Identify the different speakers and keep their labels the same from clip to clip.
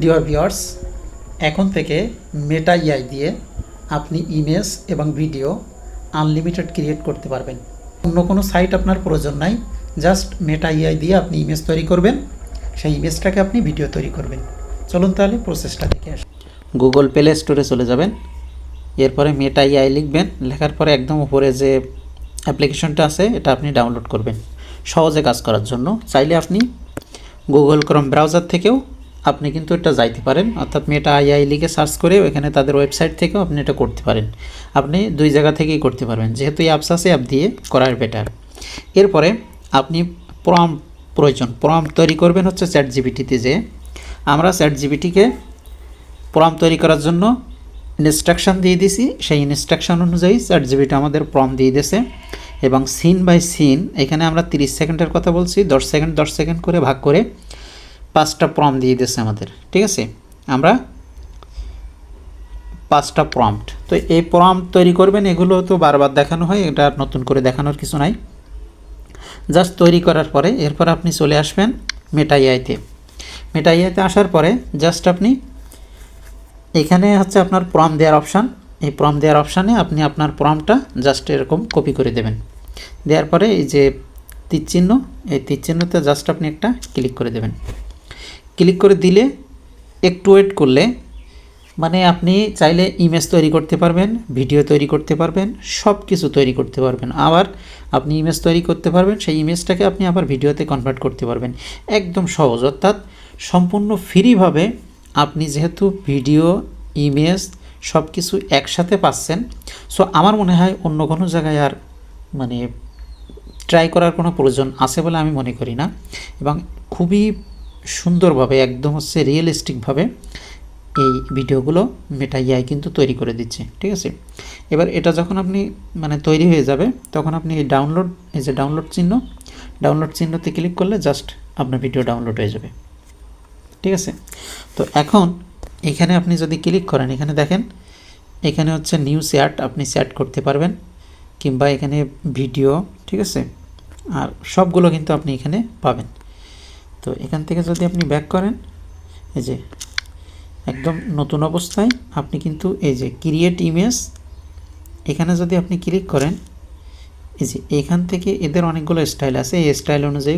Speaker 1: Dear viewers, এখন থেকে Meta AI দিয়ে আপনি ইমেজ এবং ভিডিও আনলিমিটেড ক্রিয়েট করতে পারবেন। অন্য কোনো সাইট আপনার প্রয়োজন নাই, জাস্ট মেটা এআই দিয়ে আপনি ইমেজ তৈরি করবেন, সেই ইমেজটাকে আপনি ভিডিও তৈরি করবেন। চলুন তাহলে প্রসেসটা দেখে আসি। গুগল প্লে স্টোরে চলে যাবেন, এরপরে মেটা এআই লিখবেন, লেখার পরে একদম উপরে যে অ্যাপ্লিকেশনটা আছে এটা আপনি ডাউনলোড করবেন সহজে কাজ করার জন্য। চাইলে আপনি গুগল ক্রোম ব্রাউজার থেকেও আপনি কিন্তু এটা যাইতে পারেন, অর্থাৎ মেটা এআই লিখে সার্চ করে এখানে তাদের ওয়েবসাইট থেকেও আপনি এটা করতে পারেন। আপনি দুই জায়গা থেকেই করতে পারবেন, যেহেতু এই অ্যাপস আছে, অ্যাপ দিয়ে করার বেটার। এরপরে আপনি প্রয়োজন প্রম্পট তৈরি করবেন হচ্ছে চ্যাট জিপিটিতে। যে আমরা চ্যাট জিপিটিকে প্রম্পট তৈরি করার জন্য ইনস্ট্রাকশান দিয়ে দিছি, সেই ইনস্ট্রাকশান অনুযায়ী চ্যাট জিপিটি আমাদের প্রম্পট দিয়ে দিয়েছে। এবং সিন বাই সিন এখানে আমরা 30 সেকেন্ডের কথা বলছি, 10 সেকেন্ড করে ভাগ করে 5টা প্রম্পট দিয়ে দিয়েছে আমাদের। ঠিক আছে, আমরা 5টা প্রম্পট। তো এই প্রম্পট তৈরি করবেন, এগুলো তো বারবার দেখানো হয়, এটা নতুন করে দেখানোর কিছু নাই। জাস্ট তৈরি করার পরে এরপর আপনি চলে আসবেন মেটা এআইতে। মেটা এআইতে আসার পরে জাস্ট আপনি এখানে হচ্ছে আপনার প্রম্পট দেওয়ার অপশান, এই প্রম্পট দেওয়ার অপশানে আপনি আপনার প্রম্পটটা জাস্ট এরকম কপি করে দেবেন। দেওয়ার পরে এই যে তীর চিহ্ন, এই তীর চিহ্নতে জাস্ট আপনি একটা ক্লিক করে দেবেন। ক্লিক করে দিলে একটু ওয়েট করলে, মানে আপনি চাইলে ইমেজ তৈরি করতে পারবেন, ভিডিও তৈরি করতে পারবেন, সব কিছু তৈরি করতে পারবেন। আবার আপনি ইমেজ তৈরি করতে পারবেন, সেই ইমেজটাকে আপনি আবার ভিডিওতে কনভার্ট করতে পারবেন। একদম সহজ, অর্থাৎ সম্পূর্ণ ফ্রিভাবে আপনি যেহেতু ভিডিও, ইমেজ সব কিছু একসাথে পাচ্ছেন। সো আমার মনে হয় অন্য কোনো জায়গায় আর মানে ট্রাই করার কোনো প্রয়োজন আছে বলে আমি মনে করি না। এবং খুবই সুন্দরভাবে একদম হচ্ছে রিয়েলিস্টিকভাবে এই ভিডিওগুলো মেটা এআই কিন্তু তৈরি করে দিচ্ছে। ঠিক আছে, এবার এটা যখন আপনি মানে তৈরি হয়ে যাবে, তখন আপনি এই যে ডাউনলোড চিহ্নতে ক্লিক করলে জাস্ট আপনার ভিডিও ডাউনলোড হয়ে যাবে। ঠিক আছে, তো এখন এখানে আপনি যদি ক্লিক করেন, এখানে দেখেন এখানে হচ্ছে নিউ চ্যাট, আপনি চ্যাট করতে পারবেন, কিংবা এখানে ভিডিও। ঠিক আছে, আর সবগুলো কিন্তু আপনি এখানে পাবেন। তো এখান থেকে যদি আপনি ব্যাক করেন, এই যে একদম নতুন অবস্থায় আপনি কিন্তু এই যে ক্রিয়েট ইমেজ, এখানে যদি আপনি ক্লিক করেন, এই যে এখান থেকে এদের অনেকগুলো স্টাইল আছে, এই স্টাইল অনুযায়ী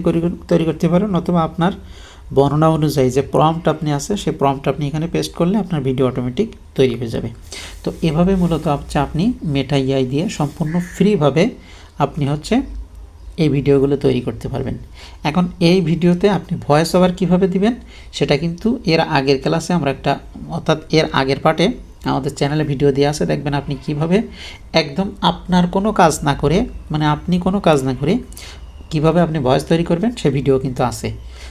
Speaker 1: তৈরি করতে পারেন, অথবা আপনার বর্ণনা অনুযায়ী যে প্রম্পট আপনি আছে সেই প্রম্পট আপনি এখানে পেস্ট করলে আপনার ভিডিও অটোমেটিক তৈরি হয়ে যাবে। তো এভাবে মূলত আপনি মেটা এআই দিয়ে সম্পূর্ণ ফ্রিভাবে আপনি হচ্ছে এই ভিডিওগুলো তৈরি করতে পারবেন। এখন এই ভিডিওতে আপনি ভয়েস ওভার কীভাবে দিবেন সেটা কিন্তু এর আগের ক্লাসে আমরা অর্থাৎ এর আগের পার্টে আমাদের চ্যানেলে ভিডিও দেওয়া আছে, দেখবেন আপনি কিভাবে একদম আপনার কোনো কাজ না করে, মানে আপনি কোনো কাজ না করে কিভাবে আপনি ভয়েস তৈরি করবেন সে ভিডিও কিন্তু আছে।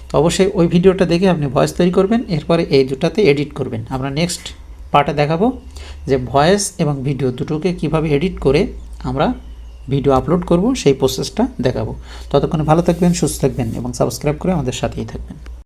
Speaker 1: তো অবশ্যই ওই ভিডিওটা দেখে আপনি ভয়েস তৈরি করবেন, এরপরে এই দুটাতে এডিট করবেন। আমরা নেক্সট পার্টে দেখাবো যে ভয়েস এবং ভিডিও দুটোকে কিভাবে এডিট করে আমরা ভিডিও আপলোড করব, সেই প্রসেসটা দেখাবো। ততক্ষণে ভালো থাকবেন, সুস্থ থাকবেন এবং সাবস্ক্রাইব করে আমাদের সাথেই থাকবেন।